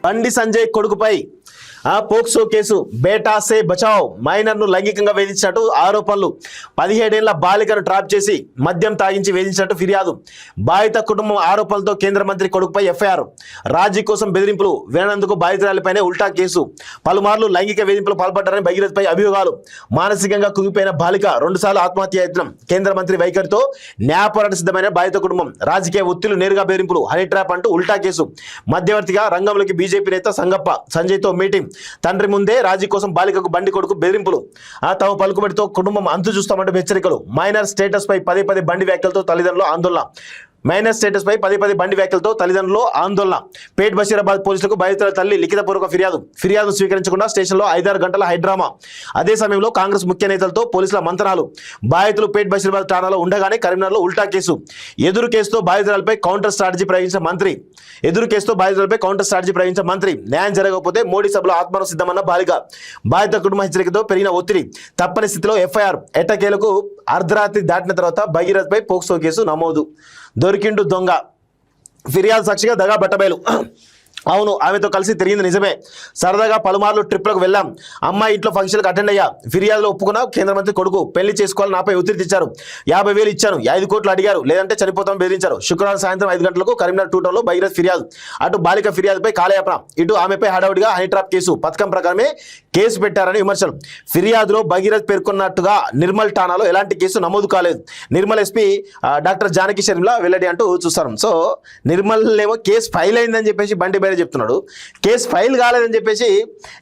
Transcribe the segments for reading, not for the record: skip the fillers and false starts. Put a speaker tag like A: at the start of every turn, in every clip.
A: Bandi Sanjay కొడుకుపై POCSO case బేటా సే బచావ్ మైనర్ను లైంగికంగా వేధించినట్టు ఆరోపణలు 17 ఏళ్ల బాలికను ట్రాప్ చేసి మద్యం తాగించి వేధించినట్టు ఫిర్యాదు బాధిత కుటుంబం ఆరోపణలతో కేంద్ర మంత్రి కొడుకుపై ఎఫ్ఐఆర్ రాజీ కోసం బెదిరింపులు వినందుకు బాధితురాలిపైనే ఉల్టా కేసు పలుమార్లు లైంగిక వేధింపులు పాల్పడ్డారని భగీరథపై అభియోగాలు మానసికంగా కుగిపోయిన బాలిక 2 సార్లు ఆత్మహత్య యత్నం కేంద్ర మంత్రి వైఖరితో న్యాయ పోరాట సిద్ధమైన బాధిత కుటుంబం రాజకీయ ఒత్తిళ్లు నేరుగా బెదిరింపులు హనీ ట్రాప్ అంటూ ఉల్టా కేసు మధ్యవర్తిగా రంగంలోకి బీజేపీ నేత సంగప్ప సంజయ్తో మీటింగ్ తండ్రి ముందే రాజీ కోసం బాలికకు బండి కొడుకు బెదిరింపులు తమ పలుకుబడితో కుటుంబం అంతు చూస్తామంటూ హెచ్చరికలు మైనర్ స్టేటస్ పై పదే బండి వ్యాఖ్యలతో తల్లిదండ్రులు ఆందోళన మైనర్ స్టేటస్ పై పదే బండి వ్యాఖ్యలతో తల్లిదండ్రులు ఆందోళన పేట్ బషీరాబాద్ పోలీసులకు బాధితుల తల్లి లిఖితపూర్వక ఫిర్యాదు స్వీకరించకుండా స్టేషన్లో 5-6 గంటల హైడ్రామా అదే సమయంలో కాంగ్రెస్ ముఖ్య నేతలతో పోలీసుల మంతనాలు బాధితులు పేట్ బషీరాబాద్ ఠాణాలో ఉండగానే కరీంనగర్లో ఉల్టా కేసు ఎదురు కేసుతో బాధితులపై కౌంటర్ స్ట్రాటజీ ప్రయోగించిన మంత్రి న్యాయం జరగకపోతే మోడీ సభలో ఆత్మహత్య సిద్ధమన్న బాధిత కుటుంబ హెచ్చరికతో పెరిగిన ఒత్తిడి తప్పని స్థితిలో ఎఫ్ఐఆర్ ఎట్టకేలకు అర్ధరాత్రి దాటిన తర్వాత భగీరథపై పోక్సో కేసు నమోదు దొరికిండు దొంగ ఫిర్యాదు సాక్షిగా దగా బట్టబయలు అవును ఆమెతో కలిసి తిరిగింది నిజమే సరదాగా పలుమార్లు ట్రిప్లకు వెళ్ళాం అమ్మాయి ఇంట్లో ఫంక్షన్కి అటెండ్ అయ్యా ఫిర్యాదులో ఒప్పుకున్నా కేంద్ర మంత్రి కొడుకు పెళ్లి చేసుకోవాలి నాపై ఒత్తిడి తెచ్చారు 50,000 ఇచ్చాను 5 కోట్లు అడిగారు లేదంటే చనిపోతామని బెదిరించారు శుక్రవారం సాయంత్రం 5 గంటలకు కరీంనగర్ 2 టౌన్లో భగీరథ ఫిర్యాదు అటు బాలిక ఫిర్యాదుపై కాలయాపన ఇటు ఆమెపై హడావుడిగా హనీ ట్రాప్ కేసు పథకం ప్రకారమే కేసు పెట్టారని విమర్శలు ఫిర్యాదులో భగీరథ్ పేర్కొన్నట్టుగా నిర్మల్ ఠాణాలో ఎలాంటి కేసు నమోదు కాలేదు నిర్మల్ ఎస్పీ డాక్టర్ జానకి షర్మిల వెల్లడి అంటూ చూస్తారు సో నిర్మల్ ఏమో కేసు ఫైల్ అయిందని చెప్పేసి బండి బయట చెప్తున్నాడు కేసు ఫైల్ కాలేదని చెప్పేసి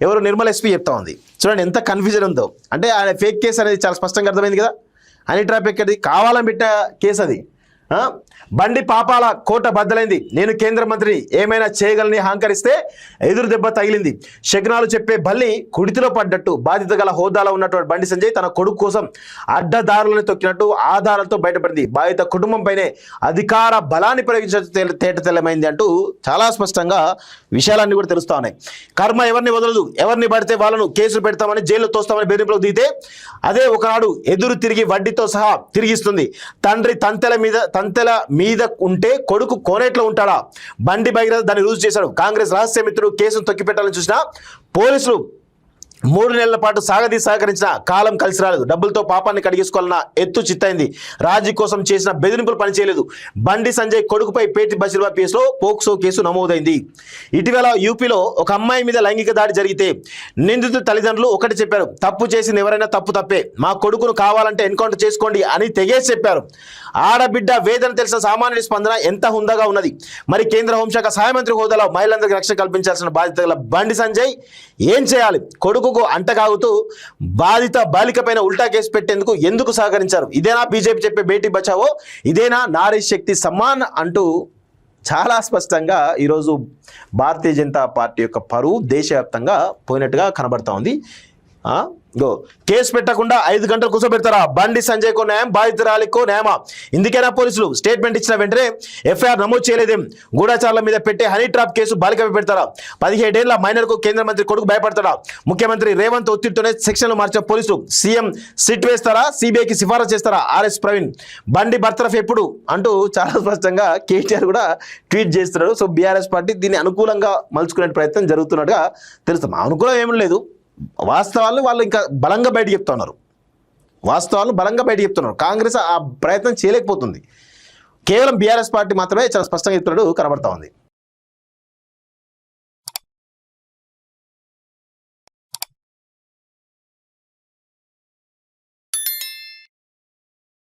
A: ఎవరు నిర్మల్ ఎస్పీ చెప్తా ఉంది చూడండి ఎంత కన్ఫ్యూజన్ ఉందో అంటే ఆయన ఫేక్ కేసు అనేది చాలా స్పష్టంగా అర్థమైంది కదా హనీ ట్రాప్ ఎక్కడి కావాలని పెట్టిన కేసు అది బండి పాపాల కోట బద్దలైంది నేను కేంద్ర మంత్రి ఏమైనా చేయగలని హాంకరిస్తే ఎదురు దెబ్బ తగిలింది శకునాలు చెప్పే బల్లి కుడితిలో పడ్డట్టు బాధిత గల హోదాలో ఉన్నటువంటి బండి సంజయ్ తన కొడుకు కోసం అడ్డదారులను తొక్కినట్టు ఆధారాలతో బయటపడింది బాధిత కుటుంబంపైనే అధికార బలాన్ని ప్రయోగించడం తేటతెల్లమైంది అంటూ చాలా స్పష్టంగా విషయాలన్నీ కూడా తెలుస్తా ఉన్నాయి కర్మ ఎవరిని వదలదు ఎవరిని పడితే వాళ్ళను కేసులు పెడతామని జైలు తోస్తామని బెదిరింపులకు దిగితే అదే ఒకనాడు ఎదురు తిరిగి వడ్డీతో సహా తిరిగిస్తుంది తండ్రి తంతెల మీద ఉంటే కొడుకు కోనేట్లో ఉంటాడా బండి భగీరథ దాన్ని రుజువు చేశాడు కాంగ్రెస్ రహస్య మిత్రుడు కేసును తొక్కిపెట్టాలని చూసినా పోలీసులు 3 నెలల పాటు సహకరించిన కాలం కలిసి రాలేదు డబ్బులతో పాపాన్ని కడిగేసుకోవాలన్న ఎత్తు చిత్తైంది రాజీ కోసం చేసిన బెదిరింపులు పనిచేయలేదు బండి సంజయ్ కొడుకుపై పేటి బషీరాబాద్ కేసులో పోక్సో కేసు నమోదైంది ఇటీవల యూపీలో ఒక అమ్మాయి మీద లైంగిక దాడి జరిగితే నిందితుల తల్లిదండ్రులు ఒకటి చెప్పారు తప్పు చేసింది ఎవరైనా తప్పే మా కొడుకును కావాలంటే ఎన్కౌంటర్ చేసుకోండి అని తెగేసి చెప్పారు ఆడబిడ్డ వేదన తెలిసిన సామాన్యుడి స్పందన ఎంత హుందాగా ఉన్నది మరి కేంద్ర హోంశాఖ సహాయ మంత్రి హోదాలో మహిళలందరికీ రక్షణ కల్పించాల్సిన బాధ్యత బండి సంజయ్ ఏం చేయాలి కొడుకు అంటగాగుతూ బాధిత బాలిక పైన ఉల్టా కేసు పెట్టేందుకు ఎందుకు సహకరించారు ఇదేనా బీజేపీ చెప్పే బేటీ బచావో ఇదేనా నారీ శక్తి సమ్మాన్ అంటూ చాలా స్పష్టంగా ఈరోజు భారతీయ జనతా పార్టీ యొక్క పరువు దేశవ్యాప్తంగా పోయినట్టుగా కనబడతా ఉంది కేసు పెట్టకుండా 5 గంటలు కూర్చోబెడతారా బండి సంజయ్ కో న్యాయం బాధితురాలికో న్యాయమా ఇందుకైనా పోలీసులు స్టేట్మెంట్ ఇచ్చిన వెంటనే ఎఫ్ఐఆర్ నమోదు చేయలేదేం గూఢచారుల మీద పెట్టే హనీ ట్రాప్ కేసు బాలికపై పెడతారా 17 ఏళ్ల మైనర్కు కేంద్ర మంత్రి కొడుకు భయపడతాడా ముఖ్యమంత్రి రేవంత్ ఒత్తిడితోనే సెక్షన్లు మార్చిన పోలీసులు సీఎం సిట్ వేస్తారా సిబిఐకి సిఫారసు చేస్తారా ఆర్ఎస్ ప్రవీణ్ బండి బర్తరఫ్ ఎప్పుడు అంటూ చాలా స్పష్టంగా కేటీఆర్ కూడా ట్వీట్ చేస్తున్నాడు సో బీఆర్ఎస్ పార్టీ దీన్ని అనుకూలంగా మలుచుకునే ప్రయత్నం జరుగుతున్నట్టుగా తెలుస్తాం అనుకూలం ఏమీ లేదు వాస్తవాలు వాళ్ళు ఇంకా బలంగా బయట చెప్తున్నారు కాంగ్రెస్ ఆ ప్రయత్నం చేయలేకపోతుంది కేవలం బీఆర్ఎస్ పార్టీ మాత్రమే చాలా స్పష్టంగా చెప్తున్నాడు కనబడతా ఉంది